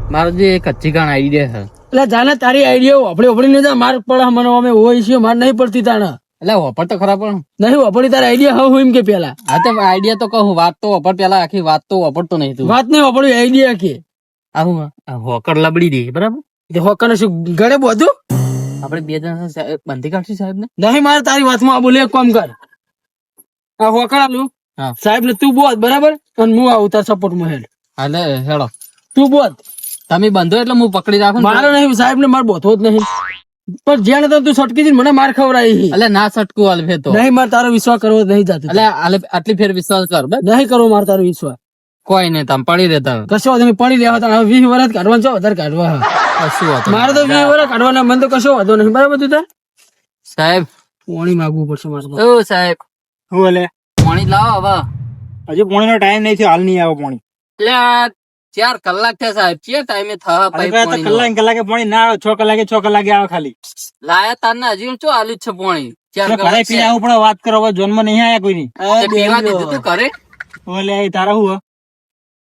મારો જે કચ્ચી કાણ આઈડિયા છે. એટલે જાને તારી આઈડિયા આપડી ને જા માર પડે મને અમે હોય છે માર નહીં પડતી તાણે એટલે વપર તો ખરા પણ નહીં વાપરી તારી આઈડિયા હું એમ કે પેલા હા તો આઈડિયા તો કહું વાત તો વપર પેલા આખી વાત તો વપરતો નહીં તું વાત નહીં વાપરી આઈડિયા કે આવું હોકર લબડી દે બરાબર હોકને શું ગળે બધું આપડે બે જણા બંધી કાઢશું સાહેબ ને નહીં મારે તારી વાતમાં બોલે એક કામ કર આ હોકર આલું હા સાહેબ ને તું બોલ બરાબર અને હું આવું તાર સપોર્ટ માં હેડ એટલે હેડો તું બોલ તમે બંધો એટલે હું પકડી રાખું મારો નહીં સાહેબ ને મારે બોથવો જ નહીં પણ જેને તો તું સટકી દી મને માર ખવડાવી એટલે ના સટકું અલ્ફે તો નહીં મારે તારો વિશ્વાસ કરવો નહીં જાતો એટલે આટલી ફેર વિશ્વાસ કર બસ નહીં કરવો મારે તારો વિશ્વાસ કોઈ નહીં તમે પડી રહેતા કશો તમે પડી લેવા તને 20 વર્ષ કાઢવાનું છો વધારે કાઢવા શું હતું મારે તો 20 વર્ષ કાઢવાના મને તો કશો વાંધો નહીં બરાબર તું તાર સાહેબ પાણી માંગવું પડશે મારે તો ઓ સાહેબ હું બોલે પાણી લાવો હવે હજુ પોણી નો ટાઈમ નહીં થયો હાલ નહીં આવે પોણી એટલે આ 4 કલાક થયા સાહેબ કે ટાઈમે થવા કલાકે પોણી ના આવે 6 કલાકે 6 કલાકે આવે ખાલી લાયા તાર હજી શું આલું જ છે પાણી 4 ઘરે પી આવું પણ વાત કરો હવે જોન માં નહીં આયા કોઈ ની પીવા દીધું તું કરે બોલે તારા હું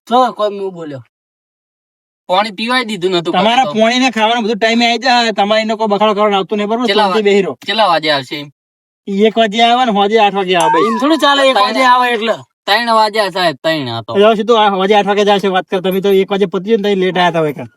છો કોઈ હું બોલ્યો પાણી પીવાય દીધું નતું તમારા પોણી ને ખાવાનું બધું ટાઈમે આવી જાય તમારે એને કોઈ બખાડો કરવાનું આવતું નહીં બરોબર શાંતિ બેહીરો કેટલા વાગે આવશે 1 વાગે આવે ને હોજે 8 વાગે આવે એમ થોડું ચાલે 1 વાગે આવે એટલે 3 વાગ્યા સાહેબ 3 હતો જાવ સીધું હોજે 8 વાગે જશે વાત કર તમે તો 1 વાગે પતી ને લેટ આયા હતા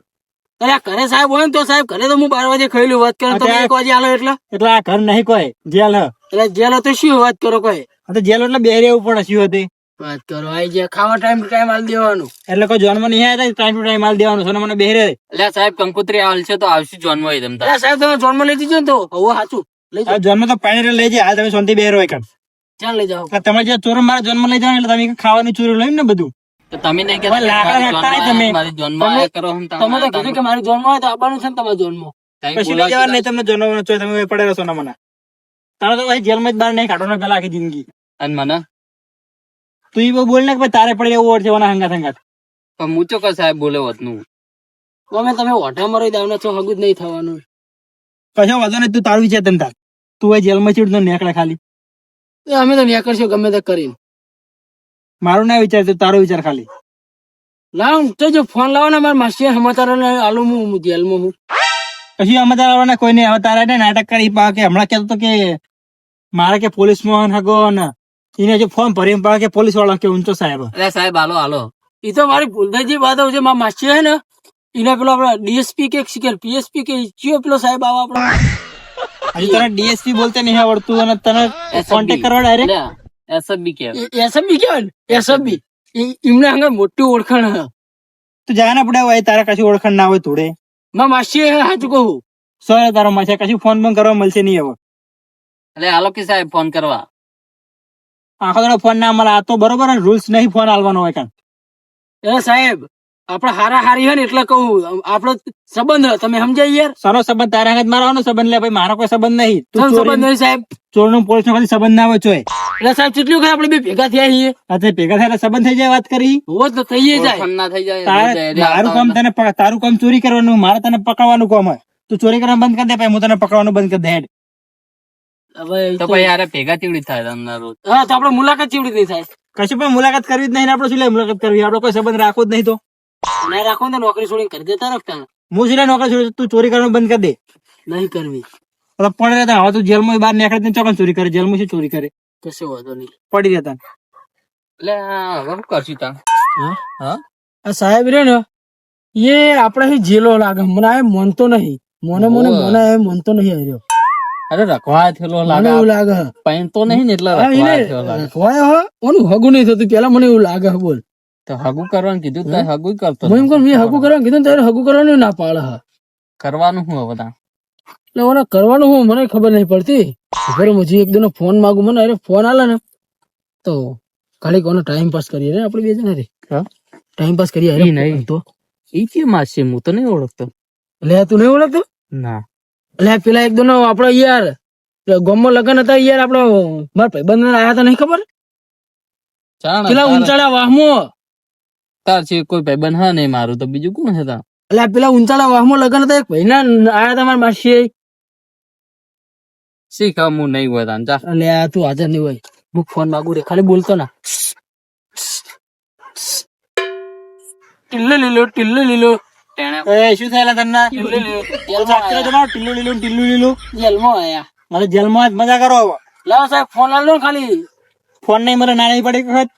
અરે ઘરે સાહેબ હોય ને તો સાહેબ ઘરે તો હું 12 વાગે ખાઈ વાત કરો તમે 1 વાગે આલો એટલે આ ઘર નહીં કોઈ જેલ એટલે જેલ તો શું વાત કરો કોઈ તો જેલ એટલે બે રહેવું પડે શું હતી વાત કરો આઈ જે ખાવા ટાઈમ ટુ ટાઈમ હાલ દેવાનું એટલે કોઈ જોનમાં નહીં આવ્યા ટાઈમ ટુ ટાઈમ હાલ દેવાનું સોના મને બેહરે એટલે સાહેબ કંકોત્રી આવશે તો આવશે જોનમાં હોય તમ અરે સાહેબ તમે જોનમાં લઈ દીજો ને તો હવે સાચું લઈ જાઓ જોનમાં તો પાણી લઈ જાય હાલ તમે શાંતિ બેહરો હોય ચાલ લઈ જાઓ તમે જે ચોર મારા જોનમાં લઈ જાવ એટલે તમે ખાવાની ચોરી લઈ ને બધું તો તમે નહીં હવે લાકડા નાખતા નહીં તમે. મારી જોનમાં આયા કરો હમ તમે તો કીધું કે મારી જોનમાં હોય તો આવવાનું છે ને તમારા જોનમાં કશું લઈ જવાનું નહીં તમને જોનમાં ચોય તમે પડે રહેશો ના મને તારે તો ભાઈ જેલમાં જ બહાર નહીં કાઢવાનો પેલા આખી જિંદગી અને મને તું ઈ બહુ બોલ ને કે ભાઈ તારે પડે એવું છે હંગાત હંગાત પણ હું ચોક્કસ સાહેબ બોલે હોતનું અમે તમે ઓઢા મરી દાવના છો હગું જ નહીં થવાનું કશો વાંધો નહીં તું તારું વિચાર તને તાર તું એ જેલમાં ચીડતો નીકળે ખાલી અમે તો ન્યા કરશું ગમે તે કરીને મારું ના વિચાર તું તારો વિચાર ખાલી લાવ તો જો ફોન લાવો ને મારા માસી સમાચાર આલુ હું જેલમાં હું પછી અમે તારા કોઈ નહીં હવે તારા નાટક કરી પા કે હમણાં કહેતો હતો કે મારે કે પોલીસ માં હગો ને એને જો ફોર્મ ભરી પા કે પોલીસ વાળા કે ઊંચો સાહેબ એટલે સાહેબ હાલો હાલો એ તો મારી ભૂલદાજી વાત છે મારા માસી હે ને એના પેલો આપડા ડીએસપી કે શીખર પીએસપી કે ચિયો પેલો સાહેબ આવો આપડે હજી તને ડીએસપી બોલતે નહીં આવડતું અને તને કોન્ટેક્ટ કરવા ડાયરેક્ટ એસબી કે એસએબી કેવાય ને એસએબી એમને હંગા મોટી ઓળખાણ હે તું જાના પડે હોય તારા કશું ઓળખાણ ના હોય થોડે મારા માસી હાચું કહું સોરે તારો માસે કશું ફોન પણ કરવા મળશે નહીં હવે એટલે હાલો કે સાહેબ ફોન કરવા આખો દાડો ફોન ના મળે આ તો બરોબર રૂલ્સ નહીં ફોન આલવાનો હોય કાન એ સાહેબ આપડે હારા હારી હોય ને એટલે કહું આપડો સંબંધ હે, તમે સમજાય યાર સારો સંબંધ તારા હાથ મારવાનો સંબંધ લે ભાઈ મારો કોઈ સંબંધ નહીં તું શું સંબંધ નહીં સાહેબ ચોર નું પોલીસ નો કદી સંબંધ ના હોય ચોય એટલે સાહેબ કેટલું વખત આપડે બે ભેગા થયા છીએ આજે ભેગા થયા સંબંધ થઈ જાય વાત કરી હોત તો થઈએ જાય ઓળખાણ ના થઈ જાય તારું કામ તને તારું કામ ચોરી કરવાનું મારે તને પકડવાનું કામ હોય તું ચોરી કરવાનું બંધ કરી દે પછી હું તને પકડવાનું બંધ કરી દે હેડ હવે તો ભાઈ યાર ભેગા ચીવડી થાય તમને રોજ હા તો આપડે મુલાકાત ચીવડી નહીં થાય કશું પણ મુલાકાત કરવી જ નહીં ને આપણે શું લે મુલાકાત કરવી આપડે કોઈ સંબંધ રાખવો જ નહીં તો ના રાખો ને તો નોકરી છોડીને કરી દેતા રાખતા હું શું લે નોકરી છોડી તું ચોરી કરવાનું બંધ કરી દે નહીં કરવી એટલે પડી રહેતા હવે તું જેલમાં બહાર નીકળે ચોકન ચોરી કરે જેલમાં શું ચોરી કરે કશો વાંધો નહીં પડી રહેતા એટલે હવે શું કરશું તા હા આ સાહેબ રે ને એ આપડે જેલો લાગે મને આ મનતો નહીં મને એ મનતો નહીં આવ્યો અરે રખવા થયેલો મને લાગે એવું લાગે પૈન તો નહીં ને એટલે રખવા થયેલો લાગે હોય હો ઓનું હગું નહીં થતું પેલા મને એવું લાગે બોલ તો હગું કરવાનું કીધું તો હગું કરતો હું એમ કહું મેં હગું કરવાનું કીધું ને તારે હગું કરવાનું ના પાડે હા કરવાનું શું હવે તા એટલે મને કરવાનું હું મને ખબર નહીં પડતી ઘરે હજી એક દિનો ફોન માંગુ મને અરે ફોન આલે ને તો ખાલી કોનો ટાઈમ પાસ કરીએ રે આપણે બે જણા રે ટાઈમ પાસ કરીએ ઈ નહીં. તો એ કે માસી હું તો નહીં ઓળખતો એટલે તું નહીં ઓળખતો ના એટલે પેલા એક દિનો આપડે યાર ગામમાં લગન હતા યાર આપડે મારા ભાઈબંધ આયા હતા નહીં ખબર પેલા ઊંચાળા વાહમાં તાર છે કોઈ ભાઈબંધ હા નહીં મારું તો બીજું કોણ હતા એટલે પેલા ઊંચાળા વાહમાં લગન હતા એક ભાઈ ના આયા હતા મારા માસી શીખ હું નહીં હોય તાન જા એટલે આ તું હાજર નહીં હોય હું ફોન માંગુ રે ખાલી બોલતો ના ટીલ્લો લીલો ટેણે એ શું થયેલા તને ટીલું લીલું જેલમાં આયા મારે જેલમાં જ મજા કરો હવે. લાવો સાહેબ ફોન આલો ને ખાલી ફોન નહીં મને ના નહીં પડી વખત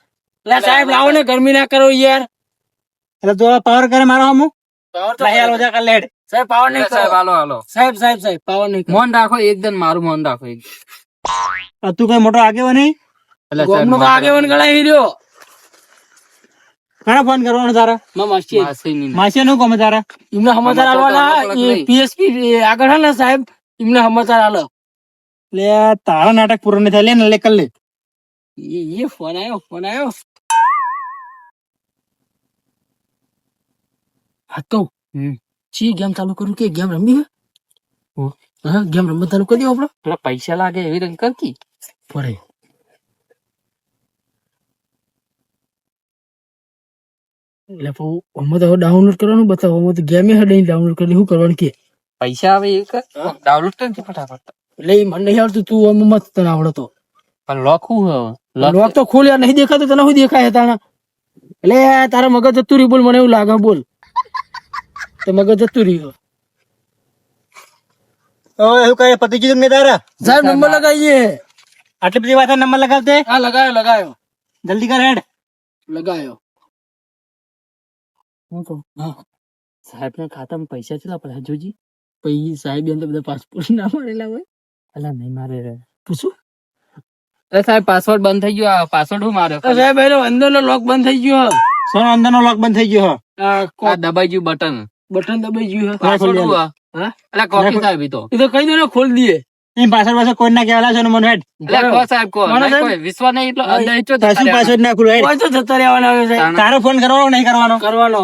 લે સાહેબ લાવો ને ગરમી ના કરો યાર એટલે તો પાવર કરે મારો હમું પાવર તો લાહી આલો જા કર લેડ સાહેબ પાવર નહીં સાહેબ કરો હાલો હાલો સાહેબ સાહેબ સાહેબ પાવર નહીં કરો મોન રાખો એકદમ મારું મોન રાખો તું કઈ મોટો આગેવો નહીં એટલે ગોમનો તો આગેવાન ગણાઈ રહ્યો ઘણા ફોન કરવાનો તારા માસી માસી નું કોમ તારા એમને સમાચાર આલવાના પીએસપી આગળ હે ને સાહેબ એમને સમાચાર આલો એટલે તારા નાટક પૂરો નહીં થાય લે ને લે કર લે એ ફોન આવ્યો હા તો ચી ગેમ ચાલુ કરું કે ગેમ રમી હા ગેમ રમવા ચાલુ કરી દો આપડે થોડા પૈસા લાગે એવી રંગ કરતી ફરે એટલે અમે તો ડાઉનલોડ કરવાનું બતાવો અમે તો ગેમે હડે ડાઉનલોડ કરી શું કરવાનું કે પૈસા આવે એ કર ડાઉનલોડ કરી ફટાફટ એટલે એ મને નહીં આવડતું તું અમે મત તને આવડતો પણ લખવું હવે લોક તો ખોલ યાર નહીં દેખાતું તને શું દેખાય તાણા એટલે તારા મગજ જતું રહ્યું બોલ મને એવું લાગે બોલ તો મગજ જતું રહ્યું એવું કઈ પતિ કીધું નહીં તારા સાહેબ નંબર લગાવીએ આટલી બધી વાત નંબર લગાવતે હા લગાયો જલ્દી કર હેડ લગાયો સાહેબ ના ખાતામાં પૈસા કેટલા પડે જોજી પછી સાહેબ અંદર બધા પાસપોર્ટ ના મળેલા હોય અલા નહીં મારે રે પૂછું અરે સાહેબ પાસવર્ડ બંધ થઈ ગયો પાસવર્ડ હું માર્યો સાહેબ એનો અંદરનો લોક બંધ થઈ ગયો સોનો અંદર નો લોક બંધ થઈ ગયો આ દબાઈ ગયું બટન બટન દબાઈ ગયું પાસવર્ડ હું હા એટલે કોપી સાહેબ ઈ તો એ તો કહી દો ને ખોલ દઈએ એમ પાછળ કોઈ ના કહેવાલા છે મને હેડ એટલે કો સાહેબ કો કોનો સાહેબ? કોઈ વિશ્વાસ નહીં એટલો અંદર એટલો શું પાછળ ના ખુલ્લો હેડ કોઈ તો જતા રહેવાના હોય સાહેબ તારો ફોન કરવાનો નહીં કરવાનો કરવાનો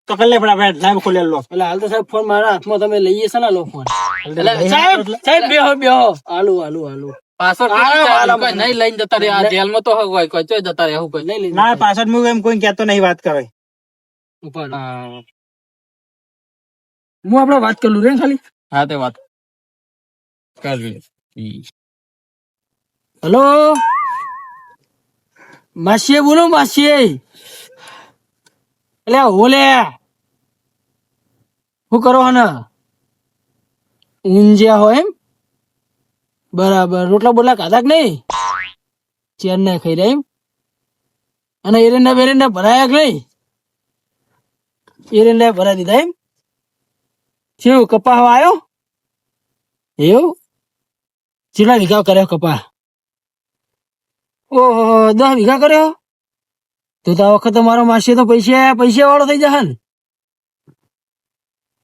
તો કર લે ફટાફટ નામ ખોલે લો એટલે હાલ તો સાહેબ ફોન મારા હાથમાં તમે લઈએ છે ને લો ફોન એટલે સાહેબ બેહો હાલું પાસવર્ડ નહીં લઈને જતા રહે આ જેલમાં તો હોય કોઈ ચોય જતા રહે એવું કોઈ લઈ લઈ ના પાછળ હું એમ કોઈ કહેતો નહીં વાત કરે ઉપાડો. હા, હું આપડે વાત કરું રે ખાલી હા તે વાત કરવી હેલો માસીએ બોલો માસીએ એટલે ઓલે શું કરો હને ઊંઝ્યા હોય એમ બરાબર રોટલા બોટલા ખાધા કે નહીં ચેર ના ખાઈ રહ્યા એમ અને એરંડા બેરંડા ભરાયા કે નહીં એરંડા ભરાઈ દીધા એમ શું કપા હવા આવ્યો એવું કેટલા વીઘા કર્યો કપા ઓહો 10 વીઘા કર્યો તો આ વખતે મારો માસી તો પૈસા વાળો થઈ જશે ને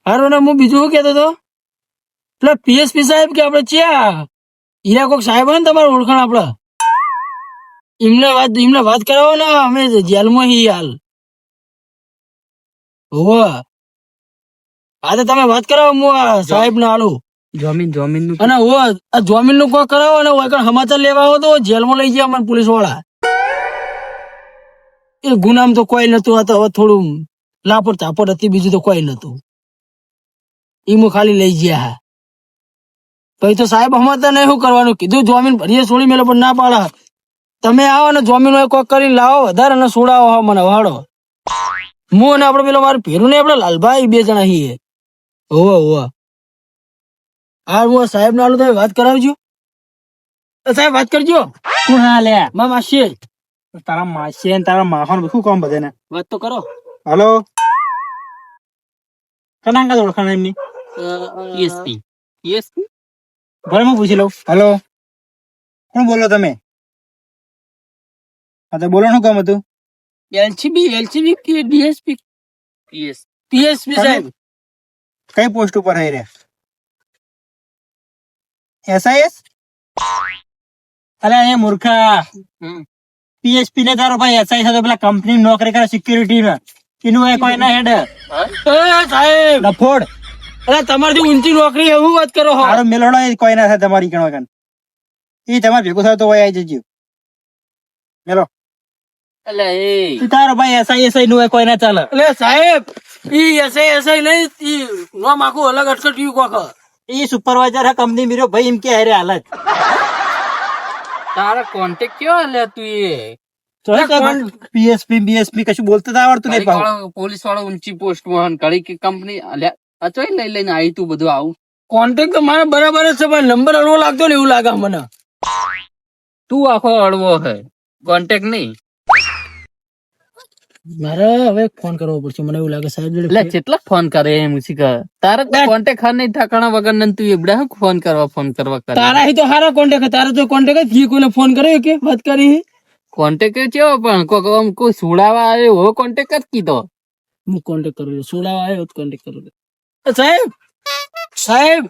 હારું ને હું બીજું શું કેતો હતો એટલે પીએસપી સાહેબ કે આપડે ચ્યા હીરા કોક સાહેબ હોય ને તમારું ઓળખાણ આપડે એમને વાત કરાવો ને અમે જેલમાં હી હાલ હોવે હા તો તમે વાત કરાવો હું સાહેબ ને હાલું જમીન નું અને આ જમીન નું કોઈ કરાવો ને હોય સમાચાર લેવા આવો તો જેલમાં લઈ ગયા મને પોલીસ વાળા એ ગુનામ તો કોઈ નતું આ તો હવે થોડું લાપડ ચાપડ હતી બીજું તો કોઈ નતું ઈમું ખાલી લઈ ગયા પછી તો સાહેબ હમતા નહીં શું કરવાનું કીધું જમીન ભરીએ છોડી મેલો પણ ના પાડા તમે આવો ને જમીન હોય કોઈ કરીને લાવો વધારે અને છોડાવો મને વાળો હું અને આપડે પેલો મારું ભેરું ને આપડે લાલભાઈ 2 જણા છીએ હોવે હા હું સાહેબ ને આલું તમે વાત કરાવજો સાહેબ વાત કરજો શું હા લે મા માસી તારા માસી ને તારા માખણ શું કામ બધે ને વાત તો કરો હલો કનાંકા ઓળખાણ એમની ESP ભલે હું પૂછી લઉં હલો કોણ બોલો તમે હા તો બોલો શું કામ હતું એલસીબી કે ડીએસપી પીએસપી સાહેબ કઈ પોસ્ટ ઉપર રહી રહ્યા SIS અરે એ મૂર્ખા પીએસપી ને તારો ભાઈ SIS હતો પેલા કંપની નોકરી કરે સિક્યુરિટી ને એનું એ કોઈ ના હેડ સાહેબ લફોડ અરે તમારી ઊંચી નોકરી એવું વાત કરો હો તારો મેલોડો એ કોઈ ના થાય તમારી કણો કણ એ તમારે ભેગું થાય તો આવી જજો મેલો એટલે એ તારો ભાઈ SIS નું એ કોઈ ના ચાલે એટલે સાહેબ ઈ એસઆઈ નહીં ઈ નામ આખું અલગ અટકટ્યું કોક એ સુપરવાઇઝર કંપની મીરો ભાઈ એમ કે હારે હાલત તારા કોન્ટેક્ટ કયો લે તું એ પીએસપી બીએસપી કશું બોલતા તો આવડતું નહીં પાછું. પોલીસ વાળો ઊંચી પોસ્ટ માં ઘડી કે કંપની અચોય લઈને આવી તું બધું આવું. કોન્ટેક્ટ તો મારા બરાબર જ છે પણ નંબર અડવો લાગતો ને એવું લાગે મને. તું આખો અડવો હે, કોન્ટેક્ટ નહીં. મારે હવે ફોન કરવો પડશે મને એવું લાગે સાહેબ જોડે. એટલે કેટલા ફોન કરે એમ શીખર તારે કોન્ટેક્ટ હા નહીં ઠાકાણા વગર ને તું એબડા હું ફોન કરવા કરે. તારા અહીં તો સારા કોન્ટેક્ટ તારા તો કોન્ટેક્ટ જ કોઈને ફોન કર્યો કે વાત કરી કોન્ટેક્ટ કેવો પણ કોઈ સુડાવા આવ્યો એવો કોન્ટેક્ટ જ કીધો. હું કોન્ટેક્ટ કરું છું સોડા આવ્યો કોન્ટેક્ટ કરું છું. સાહેબ સાહેબ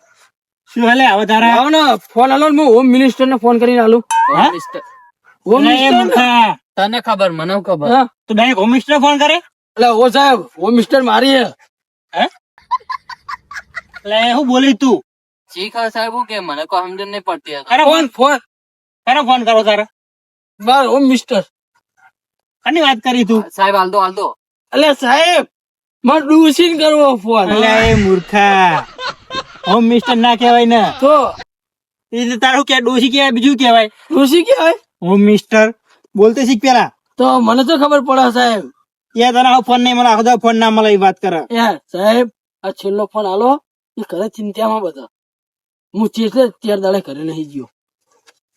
શું હાલે હવે તારા? આવો ને ફોન આલો ને હું હોમ મિનિસ્ટર ને ફોન કરીને આલું. હા? હોમ ના, એ મિનિસ્ટર મૂર્ખા. તને ખબર મને ખબર. હા તું ડાયરેક્ટ હોમ મિનિસ્ટર ફોન કરે? એટલે ઓ સાહેબ હોમ મિનિસ્ટર મારી હે. એટલે શું બોલી તું? શીખર સાહેબ હું કે મને કોઈ સમજણ નહીં પડતી. અરે ફોન ફોન તારો ફોન કરો તારે? બાર હોમ મિનિસ્ટર. આની વાત કરી તું? સાહેબ હાલતો હાલતો. એટલે સાહેબ મારે ડૂસીન કરવો ફોન. એટલે એ મૂર્ખા, હોમ મિનિસ્ટર ના કહેવાય ને. તો એ તો તારું કે ડોશી કહેવાય, બીજું કહેવાય ડૂસી કહેવાય હોમ મિનિસ્ટર. બોલતે શીખ પેલા. તો મને તો ખબર પડે સાહેબ. યાર તને આવો ફોન નહીં મળે, આખો દાડો ફોન ના મળે એ વાત કરે. યાર સાહેબ આ છેલ્લો ફોન આલો એ ઘરે ચિંતામાં બધા હું ચેટલે ત્યાર દાડે ઘરે નહીં ગયો.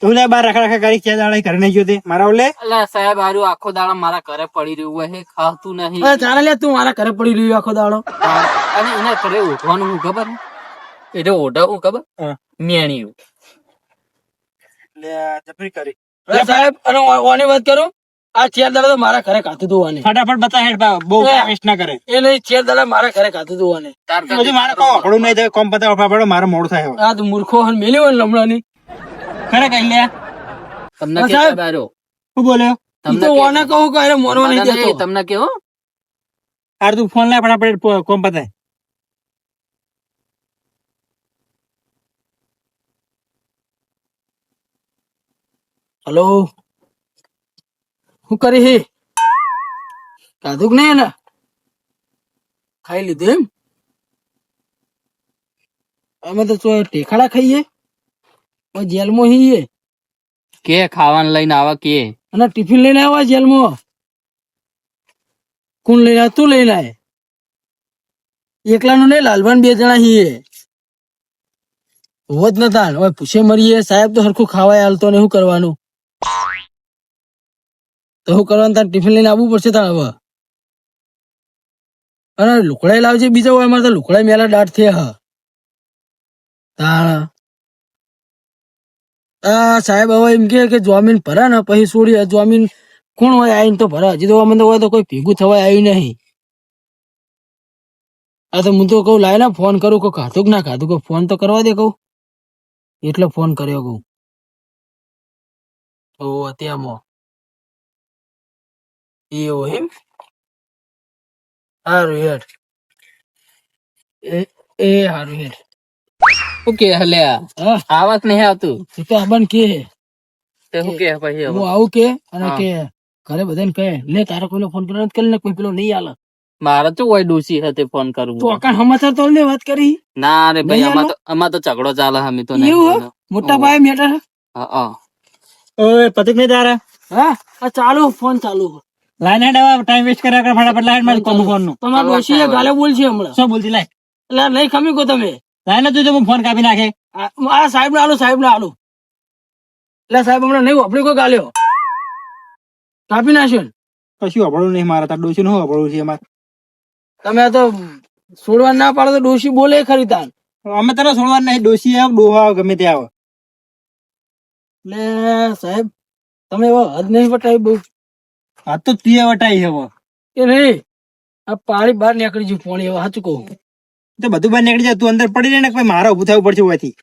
તું લે બાર રખા કરી છે દાડે ઘરે નહીં ગયો તે મારા ઓલે. અલા સાહેબ હારું આખો દાડો મારા ઘરે પડી રહ્યું હોય ખાતું નહીં. અરે ચાલે લે તું મારા ઘરે પડી રહ્યો આખો દાડો. અને એના ઘરે ઉઠવાનું હું ખબર એટલે ઓઢા હું ખબર હા. મેણી લે જબરી કરી. અરે સાહેબ અને ઓની વાત કરું આ ચાર દાડા તો મારા ઘરે કાતું ધોવાની. ફટાફટ બતા હેડ બા, બહુ વેસ્ટ ના કરે. એ નહીં ચાર દાડા મારા ઘરે કાતું ધોવાની. પછી મારે કહો ઘણું નહીં થાય, કોમ પતા ફટાફટ મારે મોડું થાય હવે. આ તો મૂર્ખો હન મેલી હોય ને લમણાની. ખરે કઈ લે તમને કે સાહેબ. બારો શું બોલ્યો? ઈ તો ઓને કહું કે અરે મોનવા નહીં દેતો. તમને કેવો હાર તું ફોન લાય ફટાફટ કોમ પતાય. હલો શું કરી હે કાધુક નહીં ને ખાઈ લીધું એમ. અમે તો ટેખાડા ખાઈએ જેલમાં હઈએ કે ખાવાનું લઈને આવા કે અને ટિફિન લઈને આવ્યા જેલમાં. કોણ લઈને આવે? તું લઈને આવે એકલાનું નહીં લાલભાન 2 જણા છીએ. હોત નતા હવે પૂછે મરીએ સાહેબ તો હરખું ખાવાય હાલતો ને શું કરવાનું તો શું કરવાનું તાર ટિફિન લઈને આવવું પડશે તાર હવે. અને લુકડાઈ લાવજે બીજા હોય અમારે તો લુકડાઈ મેલા દાટ થયા હા તાણ. આ સાહેબ હવે એમ કે જમીન ભરે ને પછી છોડી જમીન કોણ હોય આવીને તો ભરે. હજી તો અમને હોય તો કોઈ ભેગું થવાય આવી નહીં. આ તો હું તો કઉ લાય ને ફોન કરું કોઈ ખાધું કે ના ખાધું કોઈ ફોન તો કરવા દે કઉ એટલે ફોન કર્યો કઉ. ઓ અત્યારમાં એવો એમ હારું હેડ એ હારું હેડ. શું કે હલ્યા હા આવક નહીં આવતું એ તો આબન કે તે શું કે પછી હું હવે? આવું કે અને હા. કે ઘરે બધાને કહે લે તારે કોઈને ફોન કર્યો નથી કરી ને કોઈ પેલો નહીં આલે મારે તો હોય ડોસી સાથે ફોન તો કરવું. આકા સમાચાર તો ને વાત કરી ના રે ભાઈ નહીં આમાં તો ઝઘડો ચાલે અમે તો નહીં એવું બોલો. મોટા ભાઈ મેટર હા, હા. ઓય પતિક નહીં તારા? હા આ ચાલુ ફોન ચાલુ લાઈન હેડ હવે, ટાઈમ વેસ્ટ કર્યા કર, ફટાફટ લાઈન માર કોમ ફોન નું. તમારા ડોશીએ ગાલે બોલ છે હમણાં શું બોલતી લાય? એટલે નહીં ખમી કો તમે લાઈન જ જોજો, હું ફોન કાપી નાખે. આ સાહેબ ને આલુ સાહેબ ને આલુ એટલે સાહેબ હમણાં નહીં વાપરી કોઈ ગાલ્યો કાપી નાખ્યો ને. કશું અભળું નહીં મારા, તાર ડોશી નું અભળું છે અમારે. તમે આ તો છોડવા ના પાડો તો ડોશી બોલે ખરી તાન. અમે તને છોડવા નહીં, ડોશી આવ ડોહા આવ ગમે તે આવે. એટલે સાહેબ તમે એવો હદ નહીં વટાવી બહુ આ તો તું વટાઈ હવે. કે નહીં આ પાણી બહાર નીકળી ગયું પાણી હવે સાચું કહું તો બધું બહાર નીકળી જાય, તું અંદર પડી રહે ને કોઈ મારે ઉભું થવું પડશે હોવાથી.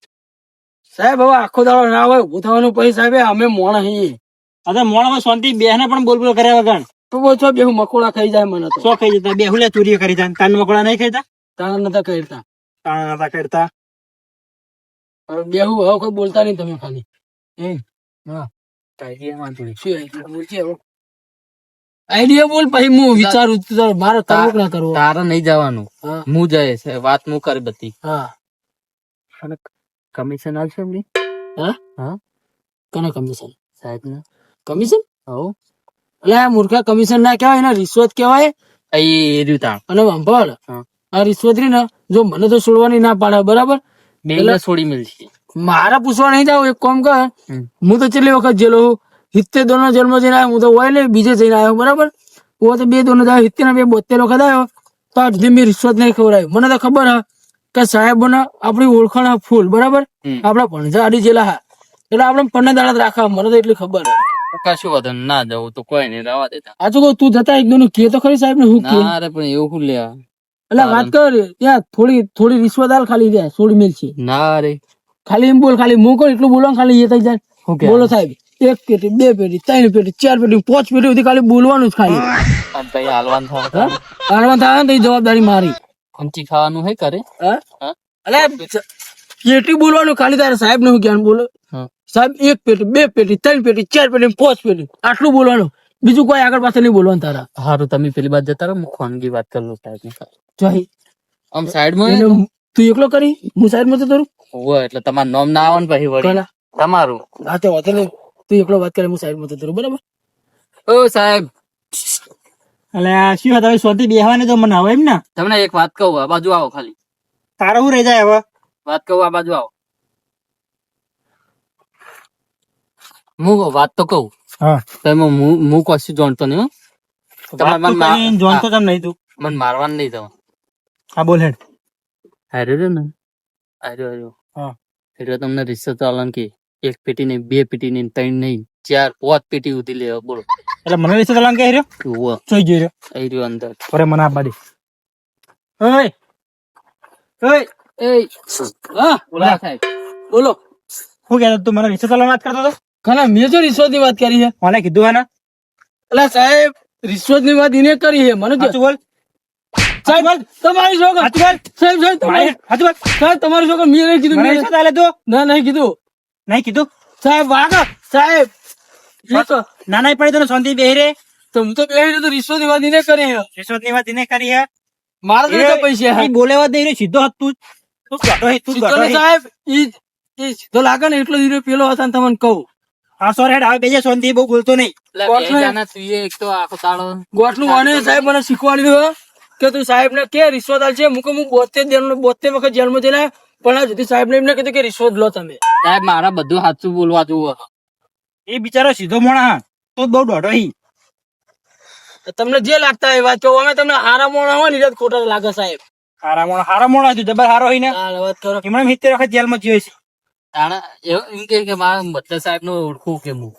સાહેબ હવે આખો દાડો ના હોય ઉભું થવાનું પછી સાહેબ અમે મોણ હઈએ આ તો મોડામાં શાંતિ બેહને પણ બોલ બોલ કર્યા વગર તો બહુ છો બેહુ મકોડા ખાઈ જાય મને તો શો ખાઈ જતા, બેહુ લે ચોરીઓ કરી જાય. તાન મકોડા નહીં ખાઈતા? તાણ નતા કરતા તાણ નતા કરતા. હવે બેહુ હવે કોઈ બોલતા નહીં તમે ખાલી એ હા આઈડિયા બોલ પછી હું વિચારું તું તારે મારે કરવું કે ના કરવું. તારે નહીં જવાનું, હા હું જાય છે વાત હું કરી બધી. હા કમિશન આવશે એમની હા હા કોને કમિશન સાહેબ ને. કમિશન હવ એટલે આ મૂર્ખા કમિશન ના કહેવાય ને રિશ્વત કહેવાય. એ રહ્યું તાણ. અને સાંભળ, હા. આ રિશ્વત રહી ને જો મને તો છોડવાની ના પાડે બરાબર, બેયને છોડી મળશે. મારા પૂછવા નહીં જાવ. એક કામ કર, હું તો છેલ્લી વખત જેલો 72 નો જન્મ જઈને આવ્યો. હું તો હોય ને બીજે જઈને આવ્યો બરાબર. હું તો 2 દોનો 70 ને 2 72 વખત આવ્યો તો આજ સુધી મેં રિશ્વત નહીં ખવડાવી. મને તો ખબર હે કે સાહેબોને આપણી ઓળખાણ હે ફૂલ બરાબર. આપડા ભણજા આડી જેલા હા એટલે આપણે પન્ના દાડા રાખા. મને તો એટલી ખબર હે. કશું વાંધો નહીં, ના જવું તો કોઈ નહીં, રવા દેતા. આ તો કહું તું જતા એક દોનું કે તો ખરી સાહેબ ને હું કે ના રે પણ એવું શું લે? એટલે વાત કર ત્યાં થોડી રિશ્વત આલ ખાલી ત્યાં છોડી મેલ છે. ના રે ખાલી એમ બોલ, ખાલી હું કહું એટલું બોલવાનું, ખાલી એ થઈ જાય. શું કે? બોલો સાહેબ, 1 પેટી 2 પેટી 3 પેટી 4 પેટી 5 પેટી સુધી ખાલી બોલવાનું જ ખાલી. અને પછી હાલવાનું થાય. હા? હાલમાં થાય ને તો એ જવાબદારી મારી. ખંચી ખાવાનું હે કરે. હા? હા? અલે એટલું બોલવાનું ખાલી તારે સાહેબ ને હું જ્ઞાન બોલો. હા. સાહેબ 1 પેટી 2 પેટી 3 પેટી 4 પેટી 5 પેટી આટલું બોલવાનું. બીજું કોઈ આગળ પાછળ નહીં બોલવાનું તારા. હારું તમે પેલી બાદ જતા રહો, હું ખાનગી વાત કરું સાહેબ. જોઈ આમ સાઈડમાં એને તું એકલો કરી, હું સાઈડ માં જતો રહું. હોય એટલે તમારું નામ ના આવે ને પછી વળી કોના? તમારું. હા તે વાંધો નહીં. તું એકલો વાત કરે, હું સાઈડ માં જતો રહું બરાબર. ઓ સાહેબ, એટલે આ શું વાત હવે શોધી બેહવાને તો મને આવે એમ ને. તમને એક વાત કહું, આ બાજુ આવો ખાલી. તારો શું રહી જાય હવે? વાત કહું, આ બાજુ આવો. હું વાત તો કહું. હા. તમે હું કશું જાણતો નહીં હો. તમારે મને મા- જોનતો તમ નહીં તું. મને મારવાનું નહીં તમે. હા બોલ હેડ. હાર્યો રહ્યો ને, હાર્યો. હા. એટલે તમને રિસર્ચ ચાલન કે 1 પેટી નહીં, 2 પેટી નહીં, 3 નહીં, 4 5 પેટી સુધી લે બોલો. એટલે મને વિશે તલાંગ કહી રહ્યો ઉવ્વ, જોઈ ગયો રહ્યો. આઈ રહ્યો અંદર. અરે મને આ બાડી ઓય ઓય એ હા બોલા સાહેબ. બોલો. શું કહેતો તું? મને વિશે તલાંગ વાત કરતો હતો. ખાના મેં જો રિશ્વત ની વાત કરી છે. મને કીધું હે ને. એટલે સાહેબ રિશ્વત ની વાત એને કરી છે. મને સાચું બોલ. સાહેબ તમારી છોકર સાચું બોલ. સાહેબ સાહેબ તમારી સાચું બોલ. સાહેબ તમારી છોકર મેં નહીં કીધું. મને મેં- વિશે તાલે તું ના નહીં કીધું નહીં કીધું. સાહેબ વાગા સાહેબ એ તો ના નહીં પડી તને શાંતિ બેહી રે. તો હું તો બેહી રહ્યો તો રિશ્વત ની વાત એને કરી છે. રિશ્વત ની વાત એને કરી હે. મારા તો એટલા પૈસા એ બોલે વાત નહીં સીધો હાથ તું તું ગાઢો હે, તું ગાઢો હે. સાહેબ ઈ સીધો લાગે ને એટલો હીરો પેલો હતા ને તમને કહું. હા સોર હેડ હવે બેજે શાંતિ બહુ બોલતો નહીં. એટલે કોણ છે? બે જણા છીએ, એક તો આખો તાળો. ગોઠનું વાને સાહેબ મને શીખવાડ્યું કે તું સાહેબ ને કે રિશ્વત આલ છે. હું 72 વખત જેલમાં જઈને પણ આ સુધી સાહેબ ને એમને કીધું કે રિશ્વત લો તમે. સાહેબ મારા બધું સાચું બોલવા જુઓ. એ બિચારો સીધો મોણા હા તો બહુ દોઢો હી. તમને જે લાગતા હોય એ વાત કહો. અમે તમને હારા મોણા હોય ને એટલે જ ખોટા લાગે સાહેબ. હારા મોણા હતું જબર હારો હોય ને. હાલ વાત કરો. એમણે 70 વખત જેલમાં જીવે છે. તાણા એવું એમ કે મારા મતલબ સાહેબ નો ઓળખું કે હું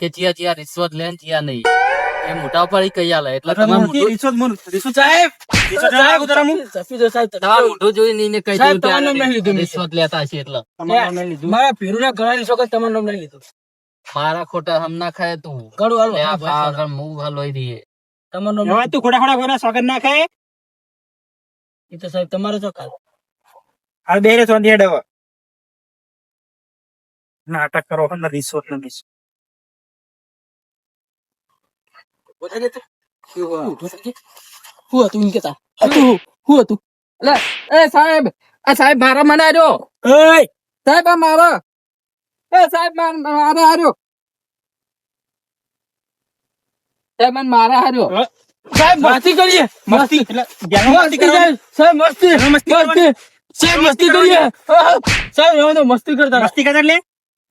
કે ચિયા રિશ્વત લે ને ચિયા નહીં, એ મોટા ઉપર ઈ કહી આલે. એટલે તમે રિશ્વત સાહેબ સાહેબ ઉતારા હું. સફી દો સાહેબ તમારું મોઢું જોઈને એને કહી સાહેબ, દીધું કે તમારું નામ નહીં લીધું આ મેં. રિશ્વત લેતા હશે એટલે. મારા ભીરુના ઘણા રિશ્વત તમારું નામ નહીં લીધું. મારા ખોટા હમ ના ખાય તું. ઘણું હાલો. લે આ હા, ભાઈ, પાગળ મું હાલોઈ દઈએ. તમારું નામ હવે તું ખોટા ખોટા કોઈના સોગંદ ના ખાય. એ તો સાહેબ તમારે તો કાલ હાલ બે રે સોંધી હેડ હવે. નાટક કરો ને રિશ્વત ને રિશ્વત. શું હતું એમ કેતા શું હતું? એટલે એ સાહેબ, આ સાહેબ મારા મને આર્યો. ઓય સાહેબ આ મારા. એ સાહેબ મારા હાર્યો. સાહેબ મને મારા હાર્યો. સાહેબ મસ્તી કરીએ. મસ્તી એટલે જેલમાં મસ્તી મસ્તી કરવાની. સાહેબ મસ્તી જેલમાં મસ્તી કરવાની. સાહેબ મસ્તી કરીએ. સાહેબ હવે તો મસ્તી કરતા હતા. મસ્તી કરતા એટલે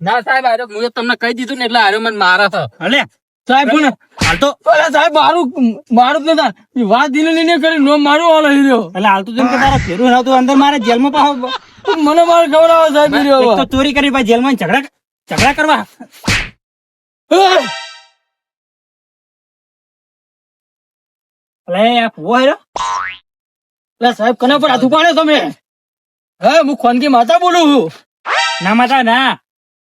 ના સાહેબ હાર્યો, હું તમને કહી દીધું ને એટલે હાર્યો મને મારા છે. અલે સાહેબ પણ હાલ તો અલા સાહેબ મારું જ નતા. એ વાત દિને લઈને કરી નો મારું હાલ આવી રહ્યો. એટલે હાલ તો જેમ કે તારા ફેરું આવતું અંદર મારે જેલમાં પાહો મને મારે ખબર આવે સાહેબ ઈ રહ્યો એક તો ચોરી કરી ભાઈ જેલમાં ઝઘડા કરવા. હવે. અલે આ ભૂવો હેરો. અલા સાહેબ કના પર હાથ ઉપાડ્યો તમે? હે હું ખોનકી માતા બોલું છું. ના માતા ના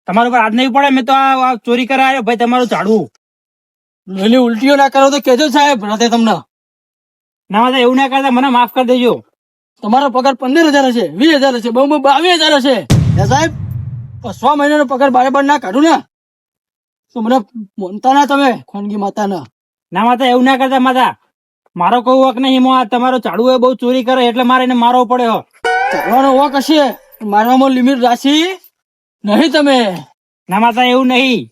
તમારું પર હાથ નહીં પડે. મેં તો આ ચોરી કરવા આવ્યો ભાઈ તમારું ઝાડવું. એની ઉલટીઓ ના કરો તો કેજો સાહેબ રાતે તમને. ના માતા એવું ના કરતા મને માફ કરી દેજો. તમારો પગાર 15,000 હશે, 20,000 હશે, બહુ 22,000 હશે. હે સાહેબ 6 મહિનાનો પગાર બારે ના કાઢું ને તો મને મોનતા ના તમે ખોનગી માતા ના. ના માતા એવું ના કરતા માતા. મારો કોઈ વક નહીં. હું આ તમારો ઝાડુ એ બહુ ચોરી કરે એટલે મારે એને મારવો પડ્યો. ચાલવાનો વોક હશે, મારવામાં લિમિટ રાશી નહીં તમે. ના માતા એવું નહીં.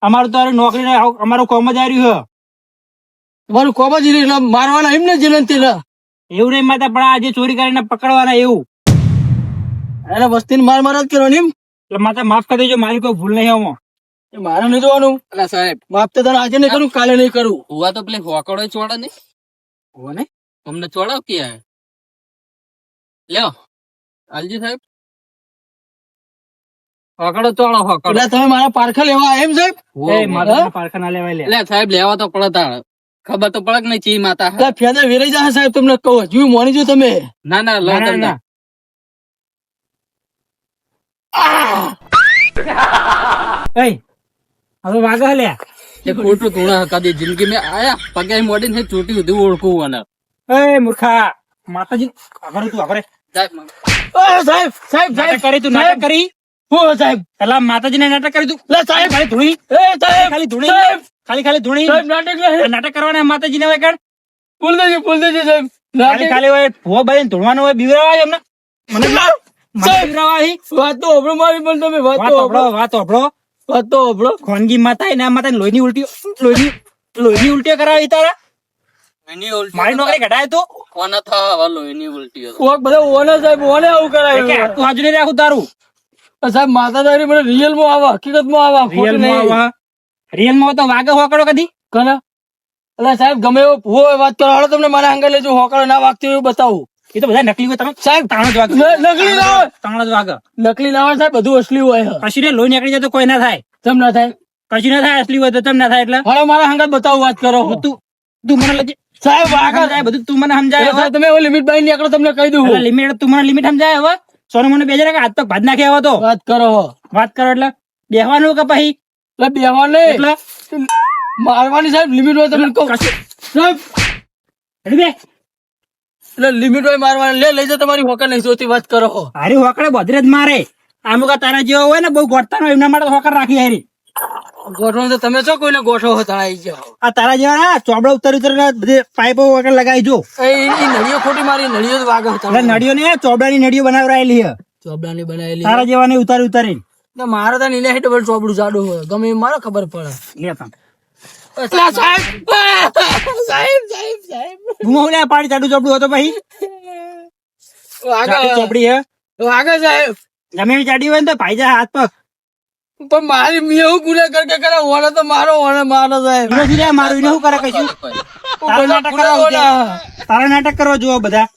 અમારું તો નોકરી અમારું કોમ જ આવ્યું તમારું કોમ જ એટલે મારવાના એમ ને જેને તેના એવું નહીં માતા, પણ આજે ચોરી કરીને પકડવાના એવું. એને વસ્તીને માર માર જ કરવાની એમ. એટલે માતા માફ કરી દેજો, મારી કોઈ ભૂલ નહીં આમાં. એ મારે નહીં જોવાનું. અલા સાહેબ, માફ તો તારે આજે નહીં કરું, કાલે નહીં કરું. હુવા તો પેલી હોકડો ચોડે ને, હો ને અમને ચોડાવ કે લ્યો હાલજી સાહેબ, હોકડો ચોડો હોકડો. એટલે તમે મારા પારખા લેવા આયા એમ સાહેબ? એ માતા પારખા ના લેવાય લે. લે સાહેબ, લેવા તો પડે તાણ. ખબર તો પડે કે નહીં ચી માતા. એટલે ફેદા વેરાઈ જશે સાહેબ, તમને કહું હજુ મોની જો તમે. ના ના લો ના, ના, તમને. ના. એય, હવે વાગા લે. એ ખોટું ધૂણા કદી જિંદગી મેં આયા પગે મોડી ને ચોટી સુધી ઓળખું અને એ મૂર્ખા, માતાજી આગળ તું આગળ. સાહેબ સાહેબ સાહેબ નાટક સાહેબ કરી તું, નાટક કરી. હું સાહેબ પેલા માતાજી ને નાટક કરી તું. લે સાહેબ ખાલી ધૂણી, એ સાહેબ ખાલી ધૂણી, સાહેબ ખાલી ધૂણી. સાહેબ નાટક નહીં. નાટક કરવાના માતાજી ને હોય કણ. ભૂલ દેજે સાહેબ. ખાલી ખાલી હોય ભૂવો બાઈને ધૂણવાનું હોય, બીવરાવા એમને. મને સાહેબ બીવરાવા અહીં. વાત તો હોભળો મારી, પણ તમે વાત વાત તો હોભળો, વાત હોભળો. વાત તો હોભળો. ખોનગી માતા ના માતા લોહીની ઉલટીઓ કરાવી તારા. એની ઉલટી મારી નોકરી ઘટાય તું. કોના થવા વાલો એની ઉલટી કોક બધા ઓને સાહેબ ઓને આવું કે કરાયું. આટલું હાજુ નહીં રાખું તારું. સાહેબ માતાદારી મને રિયલ માં આવા, હકીકત માં આવા, ખોટું નહીં. રિયલ માં તો વાગે હોકડો કદી. કના એટલે સાહેબ ગમે એવો ભૂવો હોય વાત કરો, હાલો તમને મારા આંગળ લેજો, હોકળો ના વાગતું એવું બતાવું. એ તો બધા નકલી હોય, તમે સાહેબ તાણ જ વાગે. નકલી ના હોય, તાણ જ વાગે. નકલી ના હોય સાહેબ, બધું અસલી હોય. કશું ને લોહી નીકળી જાય તો કોઈ ના થાય. તેમ ના થાય. કશું ના થાય, અસલી હોય તો તેમ ના થાય. એટલે હાલો મારા આંગળ બતાવું, વાત કરો. તું મને લજે સાહેબ આગળ સમજાય, બધું તું મને સમજાય. સાહેબ તમે લિમિટ બાઈ નીકળો, તમને કહી દઉં. લિમિટ તું મને લિમિટ સમજાય. હવે સોનું મને બેજે હાથ પગ ભાત નાખે. હવે તો વાત કરો વાત કરો એટલે બેહવાનું કે પછી એટલે બેવા નહીં, એટલે મારવાની સાહેબ લિમિટ હોય તમને કહું. સાહેબ હેડી બે. એટલે લિમિટ હોય મારવાની. લઈ જાઓ તમારી હોકર નહીં જોતી, વાત કરો. હારી હોકડે બધરે જ મારે. અમુક તારા જેવો હોય ને બહુ ગોઠતા નો, એમના માટે હોકર રાખી હારી. ગોઠવો તો તમે છો, કોઈને ગોઠવો હતા આવી જાઓ. આ તારા જેવા ના ચોબડા ઉતરી બધી પાઇપો વગર લગાવી જો. એ નળીઓ ખોટી મારી, નળીઓ જ વાગે હતા. એટલે નળીઓ ને ચોબડાની નળીઓ બનાવરાયેલી છે. ચોબડાની બનાવેલી. તારા જેવા ને ઉતારી મારે તો નીલે હેઠ ડબલ ચોપડું જાડું હોય, ગમે એ મારે ખબર પડે. લેતા સાહેબ સાહેબ સાહેબ સાહેબ હું લે પાડી ચાડું ચોપડું હતો પછી આગળ ચોપડી હે આગળ સાહેબ. ગમે એવી ચાડી હોય ને તો ભાઈ જાય હાથ પગ. પણ મારી મેં એવું ગુનેગાર કે કરે, ઓને તો મારો સાહેબ. એનો શું લે મારું, એને શું કરે કશું. તારા નાટક કરવા છે. તારા નાટક કરવા જુઓ બધા.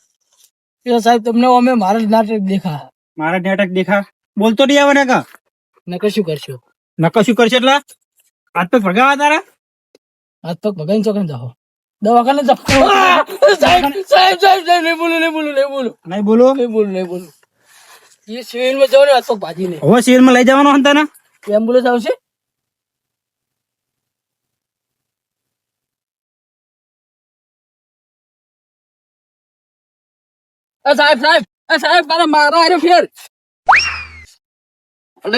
એ સાહેબ તમને અમે મારા જ નાટક દેખા. મારા નાટક દેખા બોલતો નહીં આવે ને કા નકર શું કરશો? નક્કો શું કરશે એટલે હાથ પગ ભગાવા તારા. હાથ પગ ભગાઈને ચોકન જાઓ, દવાખાને જાઓ. સાહેબ સાહેબ સાહેબ સાહેબ નહીં બોલું નહીં બોલું નહીં બોલું નહીં બોલો. નહીં બોલું નહીં બોલું. એ સિવિલમાં જાઓ ને, હાથ પગ ભાજીને હવે સિવિલ માં લઈ જવાનો હતા ને. એમ્બ્યુલન્સ આવશે. સાહેબ સાહેબ સાહેબ મારા આર્યો ફેર. અલે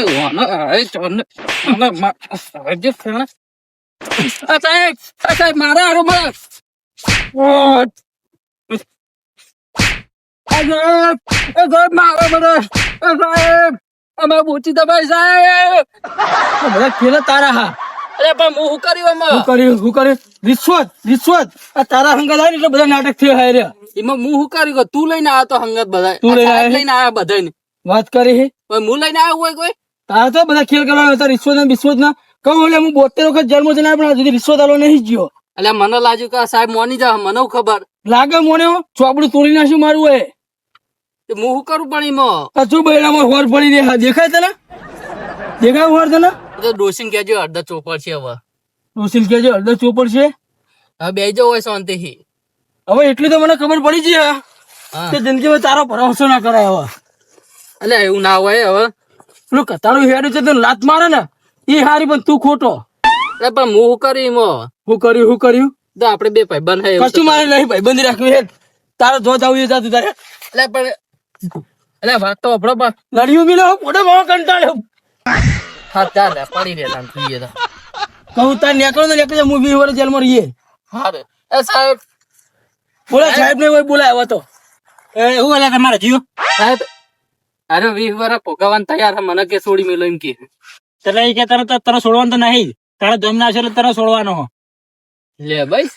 સાહેબ સાહેબ મારા આરો મારા સાહેબ મારા બધા સાહેબ અમારે પૂછી દબાઈ સાહેબ. બધા ખેલ તારા. હા અરે પણ હું કર્યું હું કર્યું રિશ્વત આ તારા હંગા થાય ને એટલે બધા નાટક થયા હાય રે. એમાં હું કર્યું? તું લઈને આવ્યો તો હંગત બધા. તું લઈને સાહેબ આવ્યો? લઈને આવ્યા બધા. વાત કરી હે હું લઈને આવ્યો હોય કોઈ? તારા તો બધા ખેલ કરવાના હતા, રિશ્વત ને બિશ્વત ના કહું. એટલે હું 72 વખત જન્મ છે ને, પણ હજી રિશ્વત આલો નહીં ગયો. એટલે મને લાગ્યું કે સાહેબ મોની જા, મને ખબર. લાગે મોને ચોપડું તોડી નાખ્યું મારું. હોય હું શું કરું પણ એમાં? કચું બૈરામાં હોર પડી રહ્યા. દેખાય તને? દેખાય હોર તને? ડોસીને કહેજો અડધા ચોપડ છે હવે. રોશિલ કેજો અડધો ચોપડ છે. હવે બેજો હોય શાંતિથી. હવે એટલી તો મને ખબર પડી છે હા કે જિંદગીમાં તારો ભરોસો ના કરાય. હવે એટલે એવું ના હોય હવે. પેલું કતારું હેડું છે તો લાત મારે ને એ હારી, પણ તું ખોટો. એટલે પણ હું કર્યું એમાં? હું કર્યું તો આપડે બે ભાઈબંધ હે. કશું મારે નહીં ભાઈબંધી રાખવી. હેડ તારો જો જાવ એ જાતું તારે. એટલે પણ એટલે વાત તો આપણો પણ લડ્યું બી લો મોઢે માવો કંટાળ્યો. હા ચાલ પડી રહ્યા જોઈએ તો. કહું તાર નીકળો ને નીકળી હું 20 વર્ષ જેલમાં રહીએ. હા રે એ સાહેબ બોલા સાહેબ ને કોઈ બોલાય તો એવું એટલે તમારે જીવ સાહેબ અરે 20 વર્ષ ભોગવવાનું તૈયાર છે, મને કે છોડી મેલો એમ કે. એટલે એ કે તને છોડવાનું તો નહીં. તારે ધોમ ના છે એટલે તને છોડવાનો. લે ભાઈ